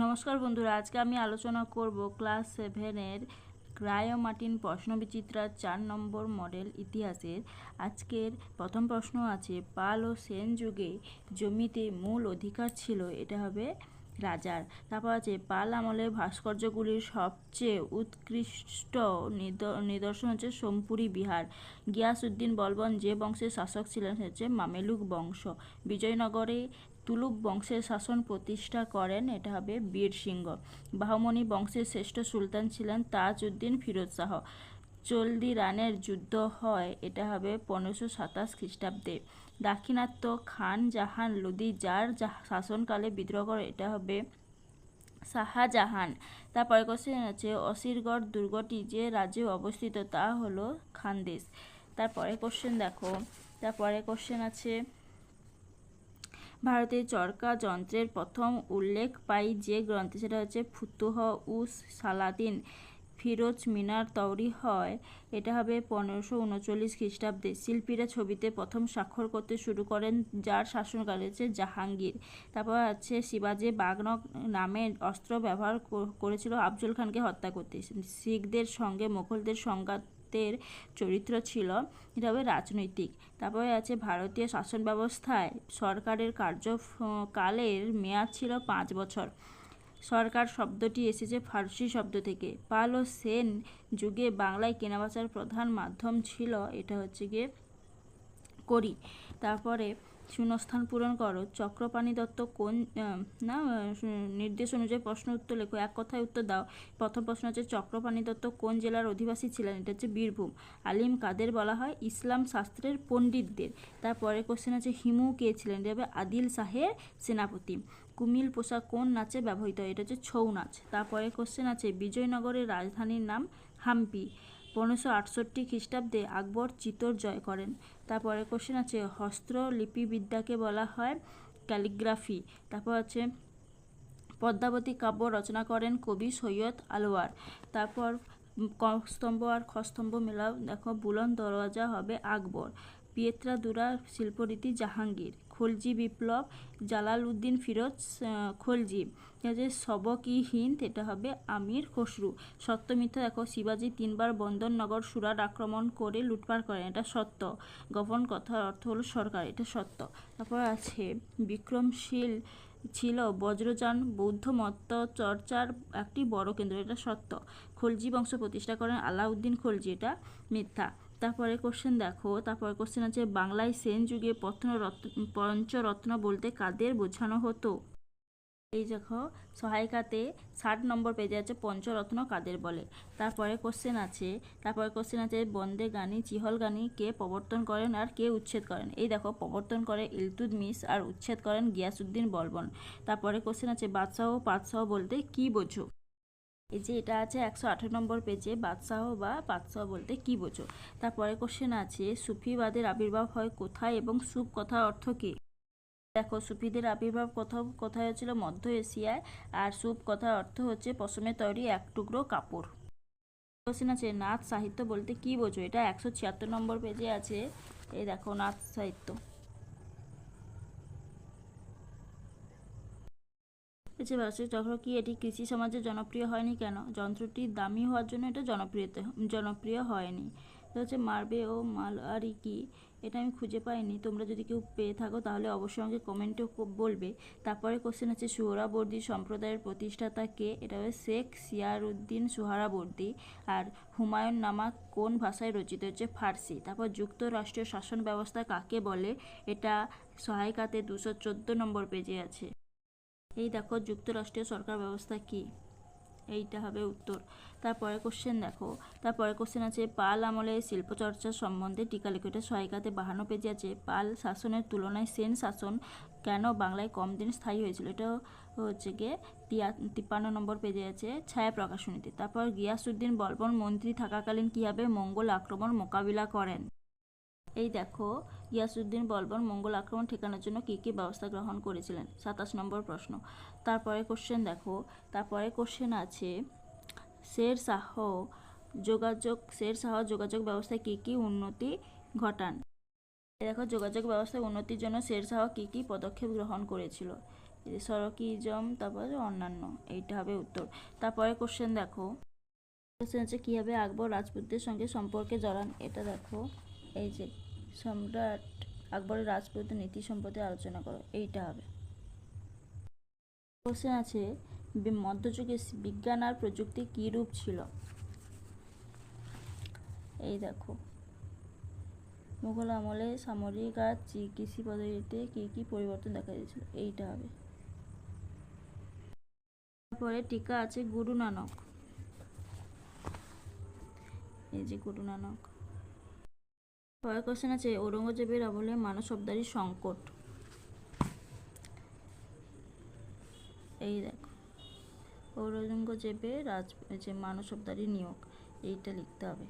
নমস্কার বন্ধুরা, আজকে আমি আলোচনা করব ক্লাস 7-এর ক্রায়োমাটিন প্রশ্নবিচিত্রা 4 নম্বর মডেল ইতিহাসের। আজকের প্রথম প্রশ্ন আছে, পাল ও সেন যুগে জমিতে মূল অধিকার ছিল, এটা হবে রাজার। তারপর আছে, পাল আমলের ভাস্কর্যগুলির সবচেয়ে উৎকৃষ্ট নিদর্শন হচ্ছে সোমপুরি বিহার। গিয়াসউদ্দিন বলবন যে বংশের শাসক ছিলেন হচ্ছে মামেলুক বংশ। বিজয়নগরে তুলুক বংশের শাসন প্রতিষ্ঠা করেন, এটা হবে বীর সিংহ। বাহমনি বংশের শ্রেষ্ঠ সুলতান ছিলেন তাজউদ্দিন ফিরোজ শাহ। চলদি রানের যুদ্ধ হয়, এটা হবে 1527 খ্রিস্টাব্দে। দাক্ষিণাত্য খান জাহান লোদি যার শাসনকালে বিদ্রোহ করে, এটা হবে শাহজাহান। তারপরে কোশ্চেন আছে, অসিরগড় দুর্গটি যে রাজ্যে অবস্থিত তা হলো খানদেশ। তারপরে কোশ্চেন দেখো, তারপরে কোশ্চেন আছে, ভারতের চরকা যন্ত্রের প্রথম উল্লেখ পাই যে গ্রন্থে, সেটা হচ্ছে ফুতুহ উস সালাদিন ফিরোজ মিনার তৈরি হয়, এটা হবে 1539 খ্রিস্টাব্দে। শিল্পীরা ছবিতে প্রথম স্বাক্ষর করতে শুরু করেন যার শাসনকাল হচ্ছে জাহাঙ্গীর। তারপর আছে, শিবাজি বাগনক নামে অস্ত্র ব্যবহার করেছিল আফজল খানকে হত্যা করতে। শিখদের সঙ্গে মুঘলদের সংঘাত চরিত্র ছিল, এটা হবে রাজনৈতিক। তারপরে আছে, ভারতীয় শাসন ব্যবস্থায় সরকারের কার্যকালের মেয়াদ ছিল 5 বছর। সরকার শব্দটি এসেছে ফার্সি শব্দ থেকে। পাল ও সেন যুগে বাংলায় কেনাবেচার প্রধান মাধ্যম ছিল, এটা হচ্ছে গিয়ে করি। তারপরে শূন্যস্থান পূরণ করো। চক্রপাণি দত্ত কোন নির্দেশ অনুযায়ী প্রশ্ন উত্তর লেখো, এক কথায় উত্তর দাও। প্রথম প্রশ্ন হচ্ছে, চক্রপাণি দত্ত কোন জেলার অধিবাসী ছিলেন, এটা হচ্ছে বীরভূম। আলিম কাদের বলা হয়, ইসলাম শাস্ত্রের পণ্ডিতদের। তারপরে কোশ্চেন আছে, হিমু কে ছিলেন, এটা হবে আদিল শাহের সেনাপতি। কুমিল পোশাক কোন নাচে ব্যবহৃত হয়, এটা হচ্ছে ছৌ নাচ। তারপরে কোশ্চেন আছে, বিজয়নগরের রাজধানীর নাম হাম্পি। 1568 খ্রিস্টাব্দে আকবর চিতোর জয় করেন। তারপরে কোশ্চেন আছে, হস্তলিপিবিদ্যাকে বলা হয় ক্যালিগ্রাফি। তারপর আছে, পদ্মাবতী কাব্য রচনা করেন কবি সৈয়দ আলওয়ার। তারপর কস্তম্ভ আর খস্তম্ভ মেলাও দেখো, বুলন্দ দরওয়াজা হবে আকবর। পিয়েত্রাদুরা শিল্পরীতি জাহাঙ্গীর। খলজি বিপ্লব জালালউদ্দিন ফিরোজ খলজি। সবক-ই হিন্দ, এটা হবে আমির খসরু। সত্য মিথ্যা দেখো, শিবাজি 3 বার বন্দরনগর সুরাট আক্রমণ করে লুটপাট করেন, এটা সত্য। গভর্ন কথার অর্থ হলো সরকার, এটা সত্য। তারপর আছে, বিক্রমশীল ছিল বজ্রযান বৌদ্ধ মত চর্চার একটি বড় কেন্দ্র, এটা সত্য। খলজি বংশ প্রতিষ্ঠা করেন আলাউদ্দিন খলজি, এটা মিথ্যা। তারপরে কোশ্চেন দেখো, তারপরে কোশ্চেন আছে, বাংলায় সেন যুগে পঞ্চরত্ন বলতে কাদের বোঝানো হতো। এই দেখো, সহায়িকাতে 60 নম্বর পেজে আছে, পঞ্চরত্ন কাদের বলে। তারপরে কোশ্চেন আছে, বন্দে গানি চিহল গানি কে প্রবর্তন করেন আর কে উচ্ছেদ করেন। এই দেখো, প্রবর্তন করে ইলতুৎমিশ আর উচ্ছেদ করেন গিয়াসউদ্দিন বলবন। তারপরে কোশ্চেন আছে, বাদশাহ ও পাতশাহ বলতে কি বোঝো। এই যে এটা আছে 118 নম্বর পেজে, বাদশাহ বা পাতশাহ বলতে কি বোঝো। তারপরে কোশ্চেন আছে, সুফিবাদের আবির্ভাব হয় কোথায় এবং সুফ কথার অর্থ কী। দেখো, সুফিদের আবির্ভাব কোথায় হচ্ছিল, মধ্য এশিয়ায়। আর সুফ কথার অর্থ হচ্ছে পশমে তৈরি এক টুকরো কাপড়। কোশ্চেন আছে, নাথ সাহিত্য বলতে কি বোঝো। এটা 176 নম্বর পেজে আছে। এই দেখো, নাথ সাহিত্য। চক্র কি, এটি কৃষি সমাজে জনপ্রিয় হয়নি কেন। যন্ত্রটি দামি হওয়ার জন্য এটা জনপ্রিয় হয়নি। এটা হচ্ছে মার্বে ও মালয়ারি কি, এটা আমি খুঁজে পাইনি। তোমরা যদি কেউ পেয়ে থাকো তাহলে অবশ্যই আমাকে কমেন্টে বলবে। তারপরে কোশ্চেন আছে, সুহরাবর্দী সম্প্রদায়ের প্রতিষ্ঠাতা কে। এটা হবে শেখ সিয়ারউদ্দিন সুহরাবর্দী। আর হুমায়ুন নামা কোন ভাষায় রচিত, হচ্ছে ফার্সি। তারপর যুক্তরাষ্ট্রীয় শাসন ব্যবস্থা কাকে বলে, এটা সহায়িকাতে 214 নম্বর পেজে আছে। এই দেখো, যুক্তরাষ্ট্রীয় সরকার ব্যবস্থা কি, এইটা হবে উত্তর। তারপরে কোশ্চেন দেখো, তারপরে কোশ্চেন আছে, পাল আমলে শিল্পচর্চা সম্বন্ধে টিকা লেখো। এটা সহায়িকাতে 52 পেজে আছে। পাল শাসনের তুলনায় সেন শাসন কেন বাংলায় কম দিন স্থায়ী হয়েছিল, এটা হচ্ছে গিয়ে 53 নম্বর পেজে আছে, ছায়া প্রকাশনীতে। তারপর গিয়াসউদ্দিন বলবন মন্ত্রী থাকাকালীন কীভাবে মঙ্গল আক্রমণ মোকাবিলা করেন। এই দেখো, গিয়াসউদ্দিন বলবন মঙ্গল আক্রমণ ঠেকানোর জন্য কী কী ব্যবস্থা গ্রহণ করেছিলেন। 27 নম্বর প্রশ্ন। তারপরে কোশ্চেন দেখো, তারপরে কোশ্চেন আছে, শের শাহ যোগাযোগ ব্যবস্থায় কী কী উন্নতি ঘটান। দেখো, যোগাযোগ ব্যবস্থায় উন্নতির জন্য শের শাহ কী কী পদক্ষেপ গ্রহণ করেছিল। সরকিজম, তারপরে অন্যান্য, এইটা হবে উত্তর। তারপরে কোশ্চেন দেখো, কোশ্চেন হচ্ছে কীভাবে আকবর রাজপুতদের সঙ্গে সম্পর্কে জড়ান। এটা দেখো, এই যে সম্রাট আকবরের রাজপুতের নীতি সম্পর্কে আলোচনা করো, এইটা হবে। কোশ্চেন আছে মধ্যযুগে বিজ্ঞান আর প্রযুক্তি কী রূপ ছিল। এই দেখো, মুঘল আমলে সামরিক আর কৃষি পদ্ধতিতে কী কী পরিবর্তন দেখা দিয়েছিল, এইটা হবে। তারপরে টিকা আছে গুরু নানক, এই যে গুরু নানক। পরের কোশ্চেন আছে ঔরঙ্গজেবের আমলে মানসবদারি সংকট। এই দেখো, ঔরঙ্গজেবের যে মানসবদারি নিয়োগ, এইটা লিখতে হবে।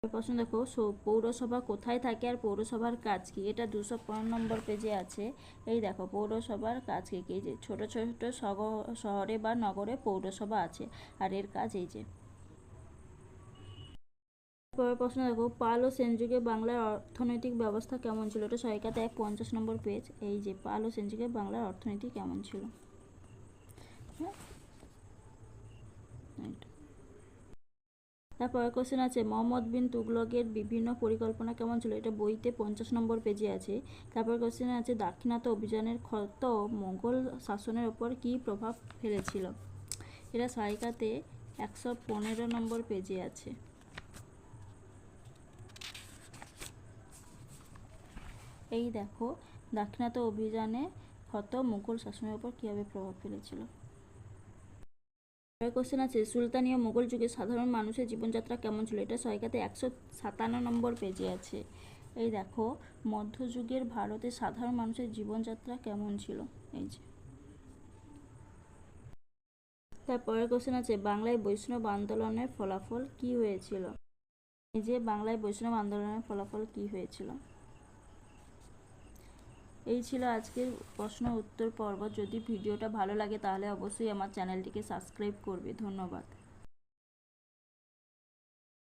প্রশ্ন দেখো, পৌরসভা কোথায় থাকে আর পৌরসভার কাজ কি। এটা 205 নম্বর পেজে আছে। এই দেখো, পৌরসভার কাজ কি, এই যে ছোট ছোট শহরে বা নগরে পৌরসভা আছে, আর এর কাজ এই যে। পরের প্রশ্ন দেখো, পাল ও সেনযুগে বাংলার অর্থনৈতিক ব্যবস্থা কেমন ছিল। এটা সহায়িকাতে 50 নম্বর পেজ। এই যে পাল ও সেনযুগে বাংলার অর্থনীতি কেমন ছিল। তারপরে কোশ্চেন আছে মোহাম্মদ বিন তুগলকের বিভিন্ন পরিকল্পনা কেমন ছিল। এটা বইতে 50 নম্বর পেজে আছে। তারপর কোশ্চেন আছে দাক্ষিণাত্য অভিযানের ক্ষত মোগল শাসনের ওপর কী প্রভাব ফেলেছিল। এটা সহায়িকাতে 115 নম্বর পেজে আছে। এই দেখো, দাক্ষিণাত্য অভিযানে ক্ষত মুঘল শাসনের ওপর কীভাবে প্রভাব ফেলেছিল। কোশ্চেন আছে সুলতানি ও মুঘল যুগে সাধারণ মানুষের জীবনযাত্রা কেমন ছিল। এটা সহায়িকাতে 157 নম্বর পেজে আছে। এই দেখো, মধ্যযুগের ভারতে সাধারণ মানুষের জীবনযাত্রা কেমন ছিল, এই যে। তারপরের কোশ্চেন আছে বাংলায় বৈষ্ণব আন্দোলনের ফলাফল কি হয়েছিল। এই যে বাংলায় বৈষ্ণব আন্দোলনের ফলাফল কি হয়েছিল। এই ছিল আজকের প্রশ্ন উত্তর পর্ব। যদি ভিডিওটা ভালো লাগে তাহলে অবশ্যই আমার চ্যানেলটিকে সাবস্ক্রাইব করবে। ধন্যবাদ।